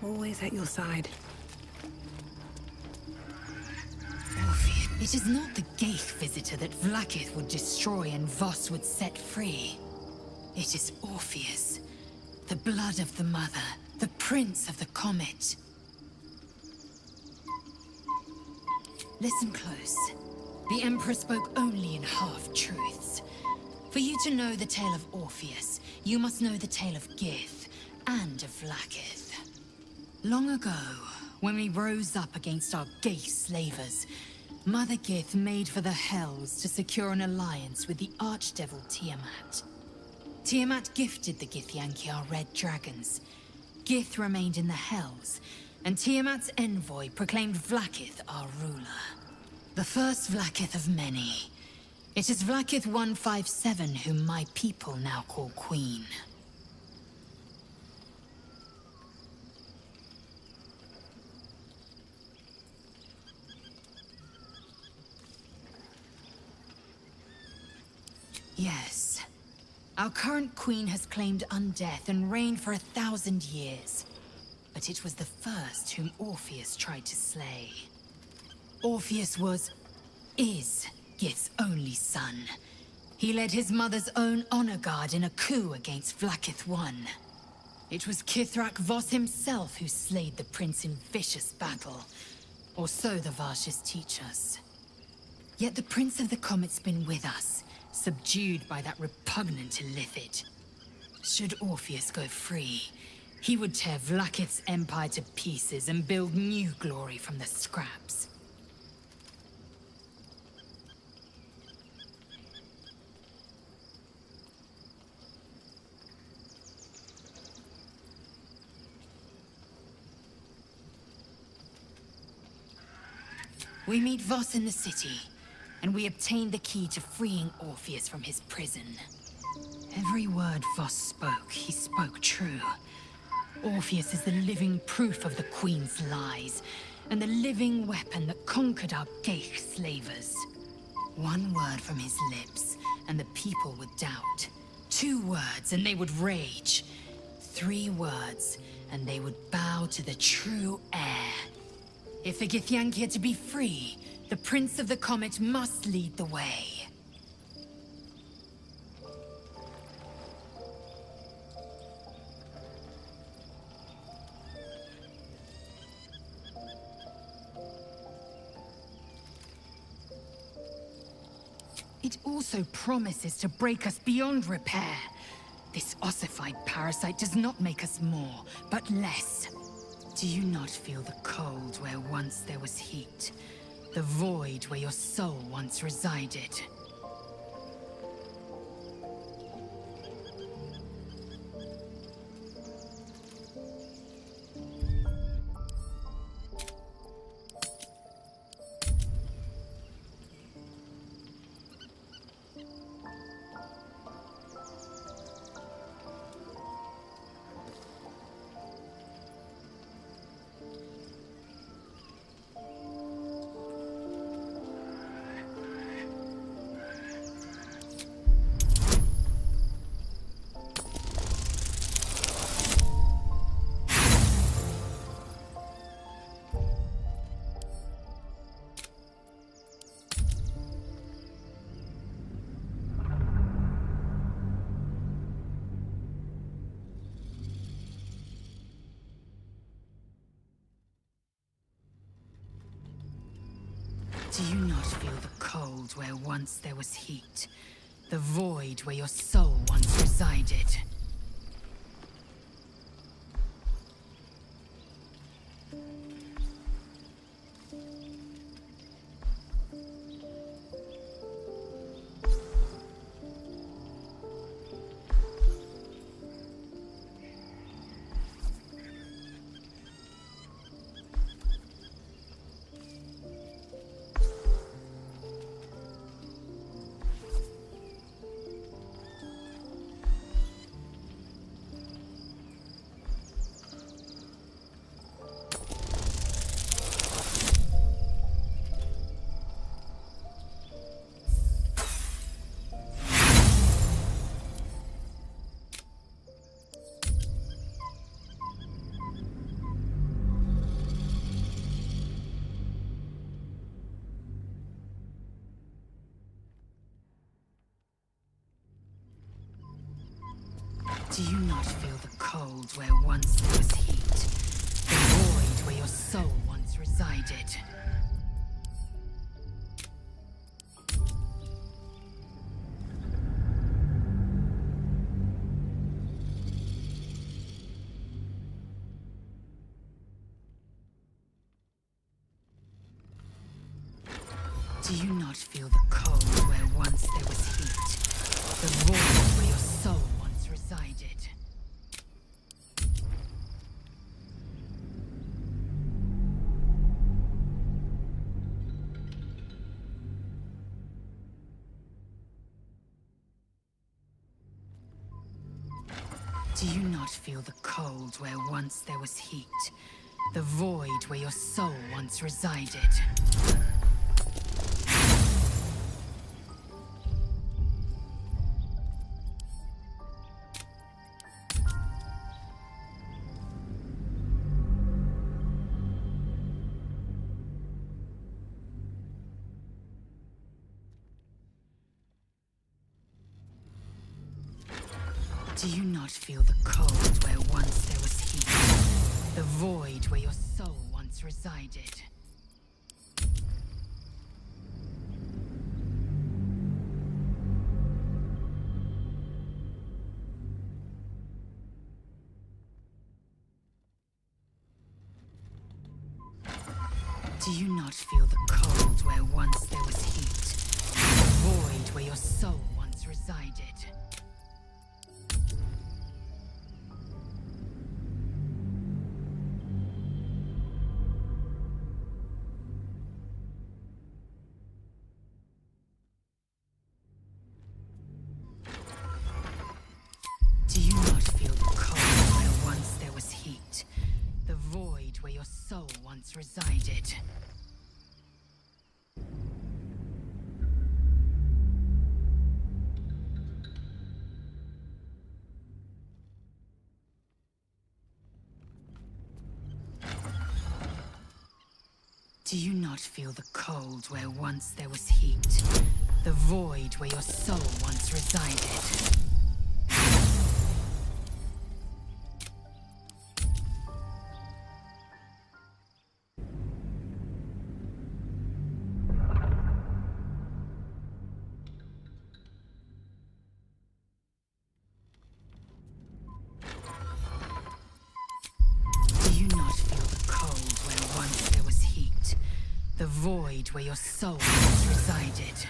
always at your side. Orpheus. It is not the Geich visitor that Vlaakith would destroy and Voss would set free. It is Orpheus, the blood of the mother, the prince of the comet. Listen close. The Emperor spoke only in half-truths. For you to know the tale of Orpheus, you must know the tale of Gith and of Vlaakith. Long ago, when we rose up against our Geich slavers, Mother Gith made for the Hells to secure an alliance with the Archdevil Tiamat. Tiamat gifted the Githyanki our red dragons. Gith remained in the Hells, and Tiamat's envoy proclaimed Vlaakith our ruler. The first Vlaakith of many. It is Vlaakith 157 whom my people now call Queen. Yes. Our current queen has claimed undeath and reigned for 1,000 years. But it was the first whom Orpheus tried to slay. Orpheus is Gith's only son. He led his mother's own honor guard in a coup against Vlaakith I. It was Kithrak Voss himself who slayed the prince in vicious battle. Or so the Varshas teach us. Yet the Prince of the Comet's been with us, subdued by that repugnant Illithid. Should Orpheus go free, he would tear Vlaakith's empire to pieces and build new glory from the scraps. We meet Voss in the city, and we obtain the key to freeing Orpheus from his prison. Every word Voss spoke, he spoke true. Orpheus is the living proof of the Queen's lies, and the living weapon that conquered our Geich slavers. One word from his lips, and the people would doubt. 2 words, and they would rage. 3 words, and they would bow to the true heir. If the Githyanki are to be free, the Prince of the Comet must lead the way. It also promises to break us beyond repair. This ossified parasite does not make us more, but less. Do you not feel the cold where once there was heat? The void where your soul once resided? Do you not feel the cold where once there was heat? The void where your soul once resided? Do you not feel the cold where once there was heat? The void where your soul once resided? Do you not feel the cold where once there was heat? The void where your soul once resided? Do you not feel the cold where once there was heat? The void where your soul once resided? Do you not feel the cold where once there was heat? The void where your soul once resided? Do you not feel the cold where once there was heat? The void where your soul once resided? Do you not feel the cold where once there was heat? The void where your soul once resided? Do you not feel the cold where once there was heat? The void where your soul once resided? Do you not feel the cold where once there was heat? The void where your soul once resided?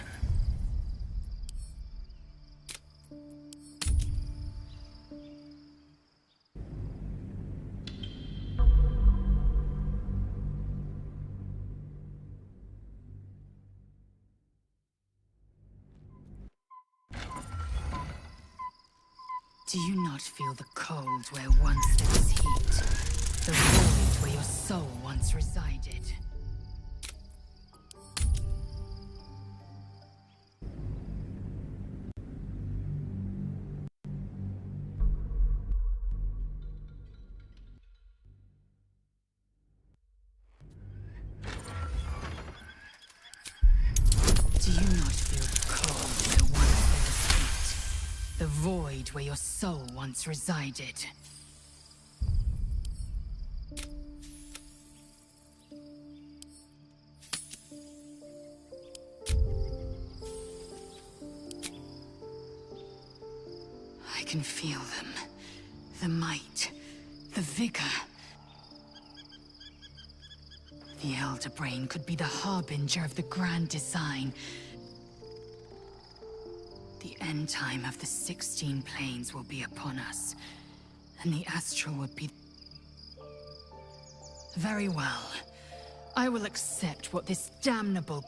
Do you not feel the cold where once there was heat? The void where your soul once resided? Do you not feel the cold where once there was heat? The void where your soul once resided? I can feel them. The might, the vigor. The Elder Brain could be the harbinger of the grand design. The end time of the 16 planes will be upon us, and the astral would be... Very well. I will accept what this damnable...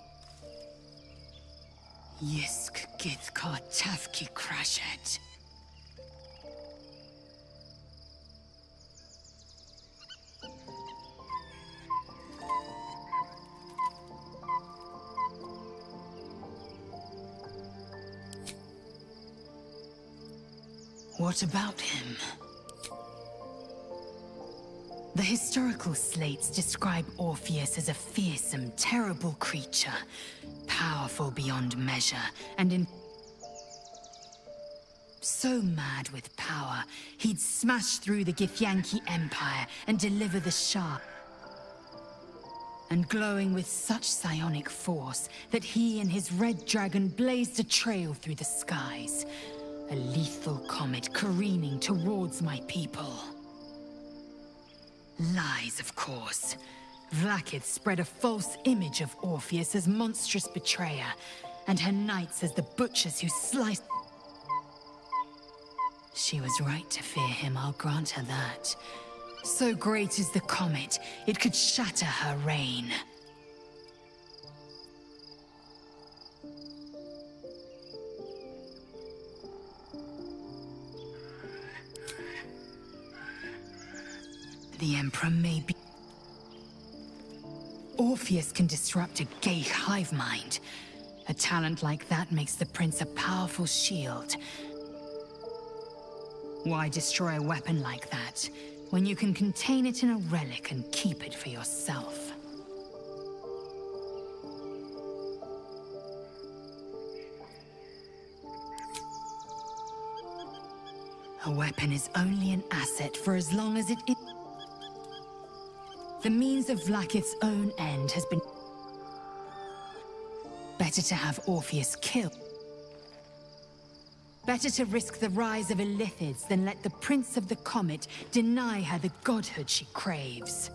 Yisk Githkar Tavki Krashet. What about him? The historical slates describe Orpheus as a fearsome, terrible creature, powerful beyond measure, and So mad with power, he'd smash through the Githyanki Empire and deliver the Shah. And glowing with such psionic force that he and his red dragon blazed a trail through the skies. A lethal comet careening towards my people. Lies, of course. Vlaakith spread a false image of Orpheus as monstrous betrayer, and her knights as the butchers who sliced... She was right to fear him, I'll grant her that. So great is the comet, it could shatter her reign. The Emperor may be... Orpheus can disrupt a Geich hive mind. A talent like that makes the prince a powerful shield. Why destroy a weapon like that, when you can contain it in a relic and keep it for yourself? A weapon is only an asset for as long as it is. The means of Vlaakith's own end has been... Better to have Orpheus killed. Better to risk the rise of Illithids than let the Prince of the Comet deny her the godhood she craves.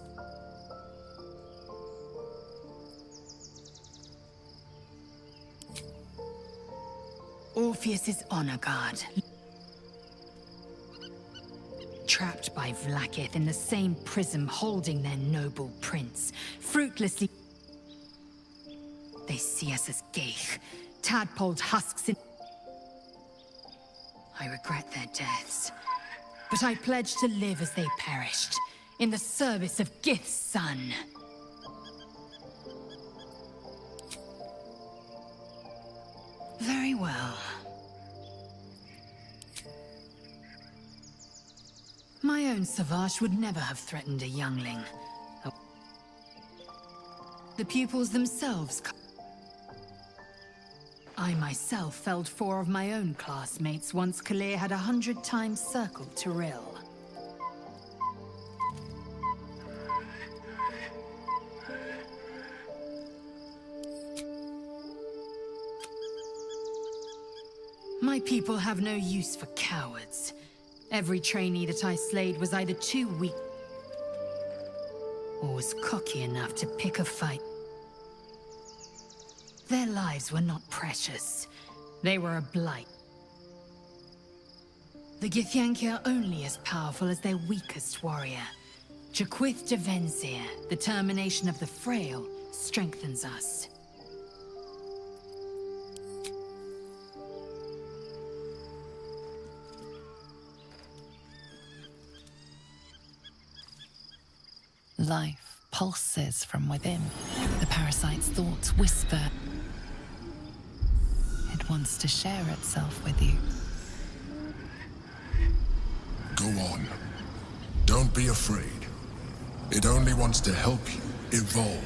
Orpheus's honor guard. Trapped by Vlaakith in the same prism holding their noble prince, fruitlessly... They see us as Geich, tadpoled husks in... I regret their deaths, but I pledge to live as they perished, in the service of Gith's son. Very well. My own Savage would never have threatened a youngling. The pupils themselves... I myself felled 4 of my own classmates once Kalir had 100 times circled Tyrell. My people have no use for cowards. Every trainee that I slayed was either too weak or was cocky enough to pick a fight. Their lives were not precious. They were a blight. The Githyanki are only as powerful as their weakest warrior. Jaquith de Venzir, the termination of the frail, strengthens us. Life pulses from within. The parasite's thoughts whisper. It wants to share itself with you. Go on. Don't be afraid. It only wants to help you evolve.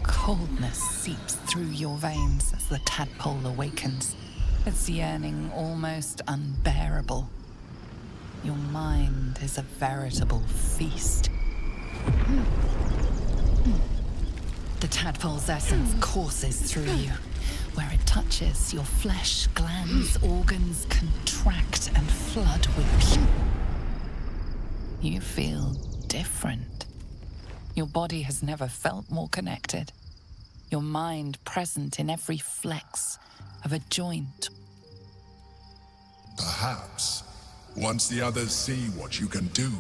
Coldness seeps through your veins as the tadpole awakens, its yearning almost unbearable. Your mind is a veritable feast. The tadpole's essence courses through you. Where it touches, your flesh, glands, organs contract and flood with pure. You feel different. Your body has never felt more connected. Your mind present in every flex of a joint. Perhaps, once the others see what you can do,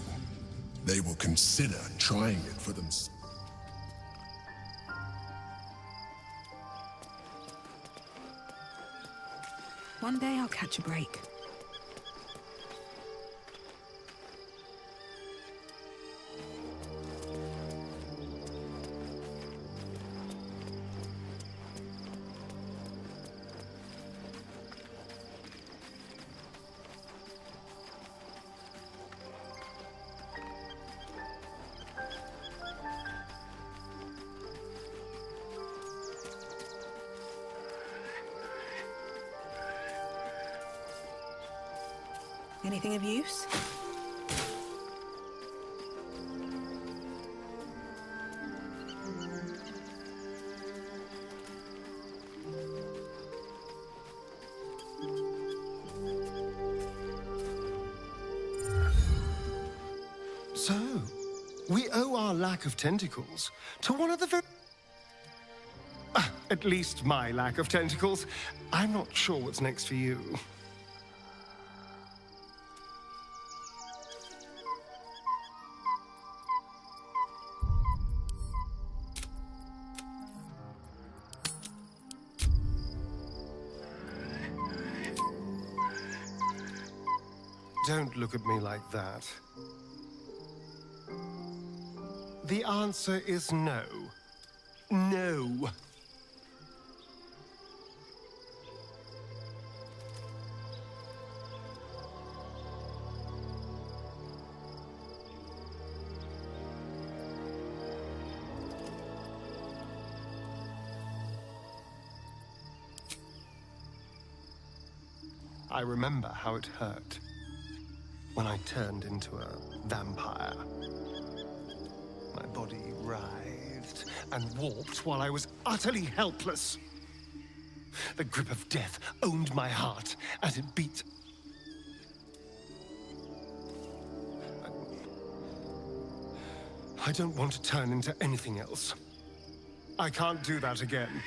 they will consider trying it for themselves. One day I'll catch a break. Anything of use? So, we owe our lack of tentacles to one of the very... at least my lack of tentacles. I'm not sure what's next for you. Don't look at me like that. The answer is no. No. I remember how it hurt when I turned into a vampire. My body writhed and warped while I was utterly helpless. The grip of death owned my heart as it beat. I don't want to turn into anything else. I can't do that again.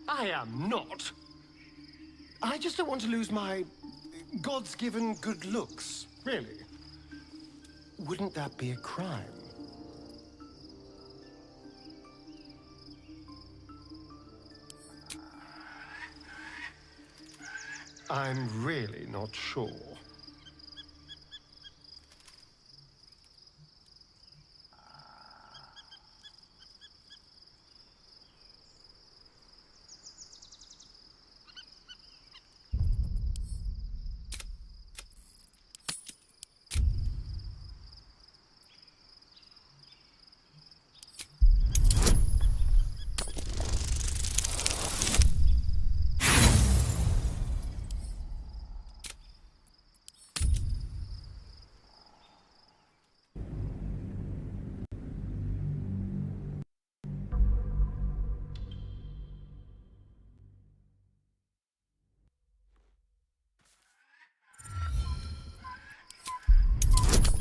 I am not. I just don't want to lose my God's given good looks, really. Wouldn't that be a crime? I'm really not sure.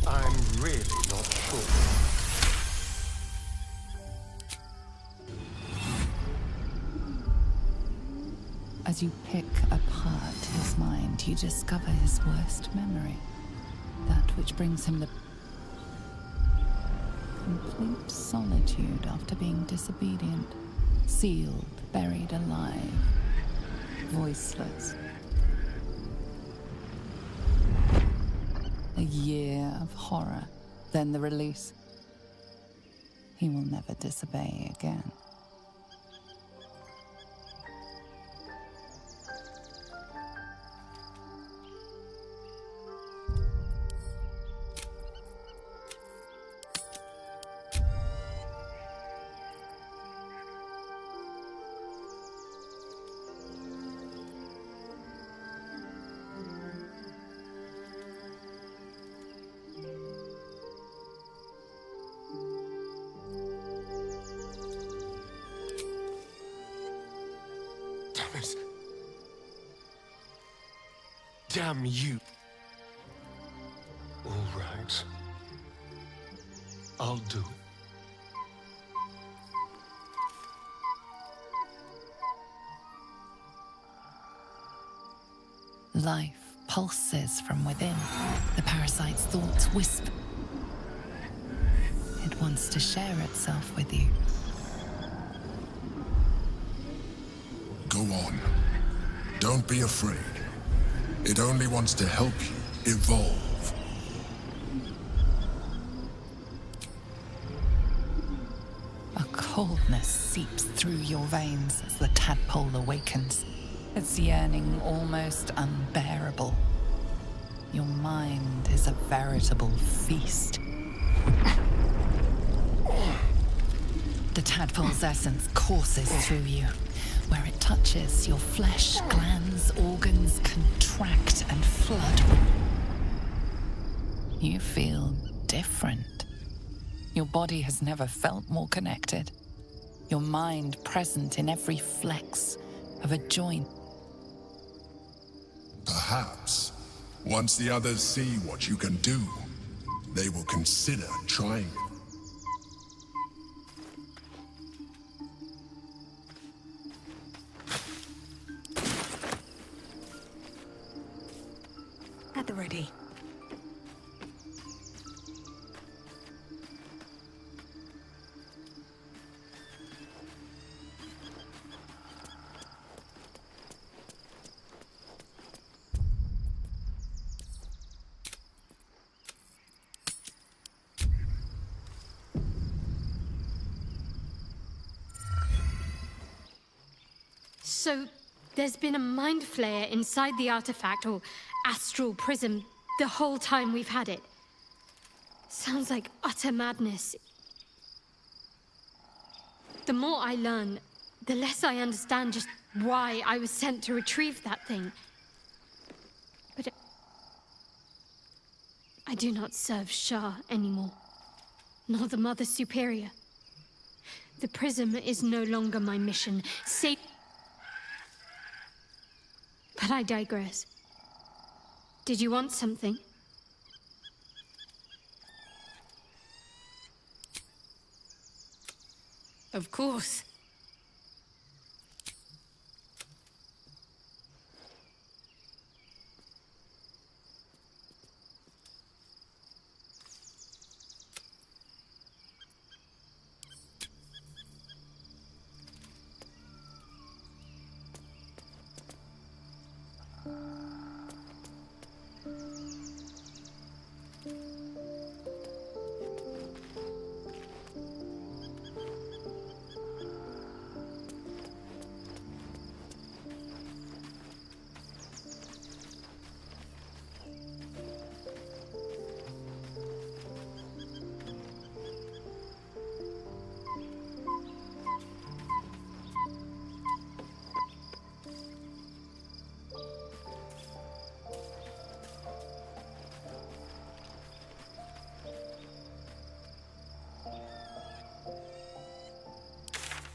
I'm really not sure. As you pick apart his mind, you discover his worst memory. That which brings him the complete solitude after being disobedient, sealed, buried alive, voiceless. A year of horror, then the release. He will never disobey again. Damn it. Damn you. All right. I'll do it. Life pulses from within. The parasite's thoughts whisper. It wants to share itself with you. Go on. Don't be afraid. It only wants to help you evolve. A coldness seeps through your veins as the tadpole awakens. Its yearning almost unbearable. Your mind is a veritable feast. The tadpole's essence courses through you. Where it touches, your flesh, glands, organs contract and flood. You feel different. Your body has never felt more connected. Your mind present in every flex of a joint. Perhaps, once the others see what you can do, they will consider trying. At the ready. So, there's been a mind flare inside the artifact, or astral prism, the whole time we've had it. Sounds like utter madness. The more I learn, the less I understand just why I was sent to retrieve that thing. But I do not serve Shah anymore, nor the Mother Superior. The prism is no longer my mission. But I digress. Did you want something? Of course.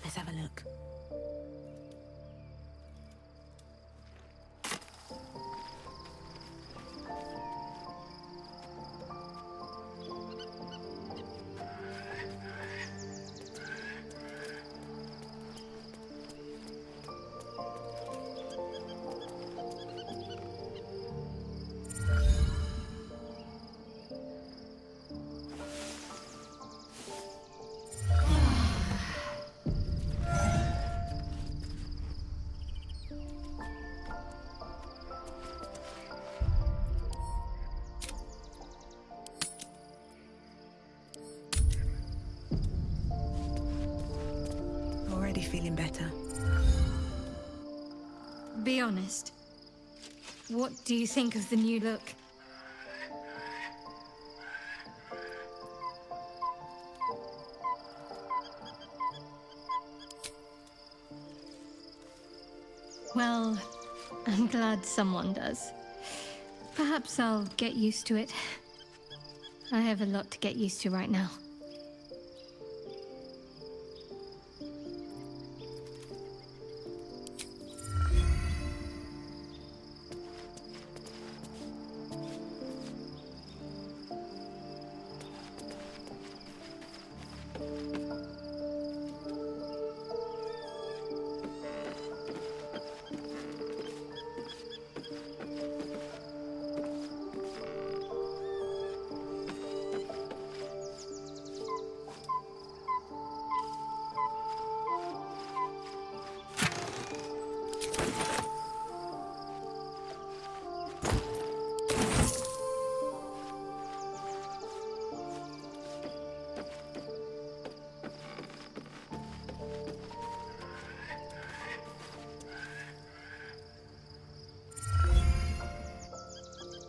Let's have a look. Already feeling better. Be honest. What do you think of the new look? Well, I'm glad someone does. Perhaps I'll get used to it. I have a lot to get used to right now.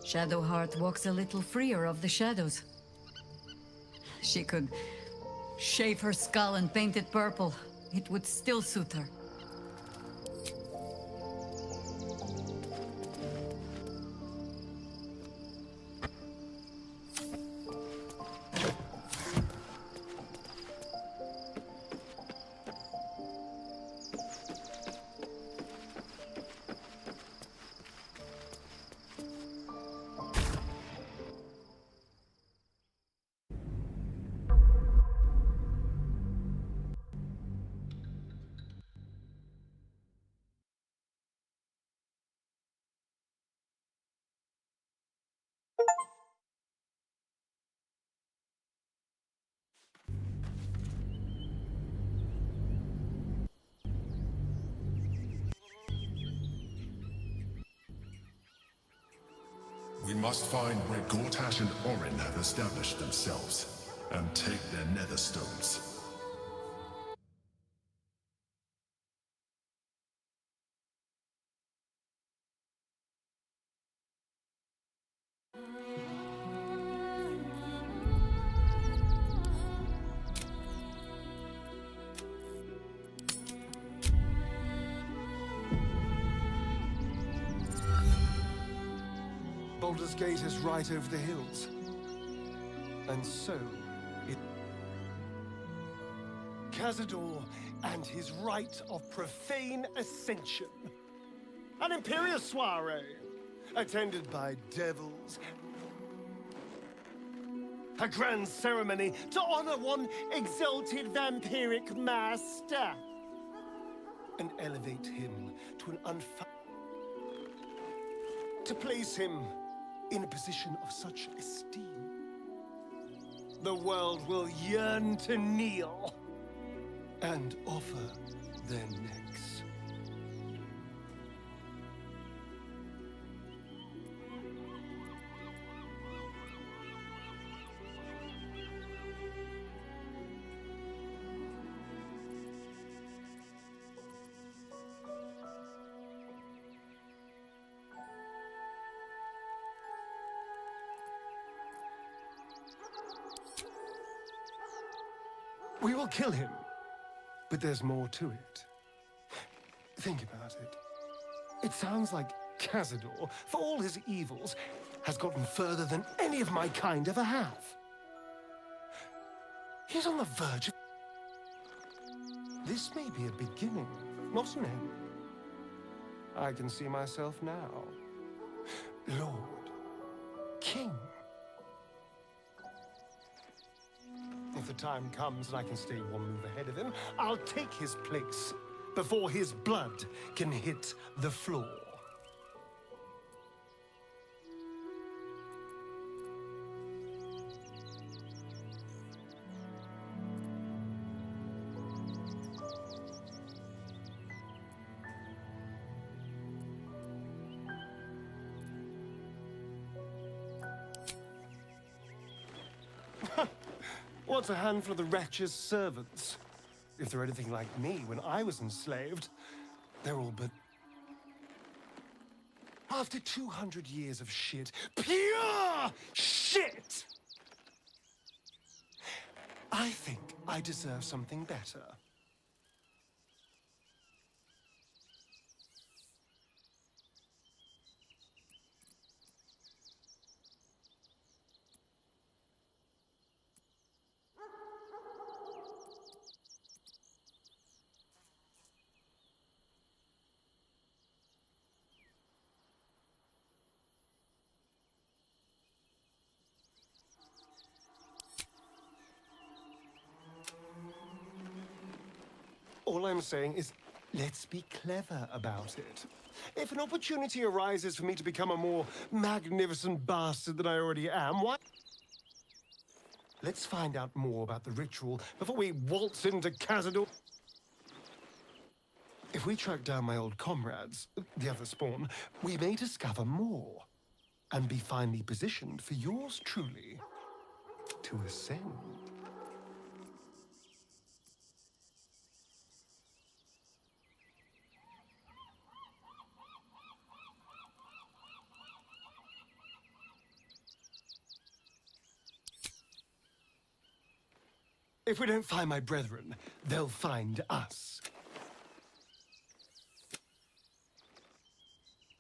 Shadowheart walks a little freer of the shadows. She could shave her skull and paint it purple. It would still suit her. must find where Gortash and Orin have established themselves, and take their nether stones. Baldur's Gate is right over the hills. And so, it... Cazador and his rite of profane ascension. An imperial soiree, attended by devils. A grand ceremony to honor one exalted vampiric master. And elevate him to an to place him in a position of such esteem. The world will yearn to kneel and offer their necks. We will kill him, but there's more to it. Think about it. It sounds like Cazador, for all his evils, has gotten further than any of my kind ever have. He's on the verge of... This may be a beginning, not an end. I can see myself now. Lord, King. If the time comes and I can stay one move ahead of him, I'll take his place before his blood can hit the floor. What's a handful of the wretch's servants? If they're anything like me when I was enslaved, they're all but... After 200 years of shit, pure shit! I think I deserve something better. All I'm saying is, let's be clever about it. If an opportunity arises for me to become a more magnificent bastard than I already am, why... Let's find out more about the ritual before we waltz into Cazador. If we track down my old comrades, the other spawn, we may discover more. And be finely positioned for yours truly to ascend. If we don't find my brethren, they'll find us.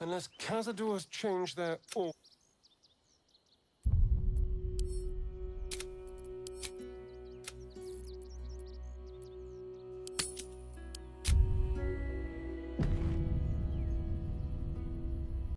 Unless Cazador has changed their...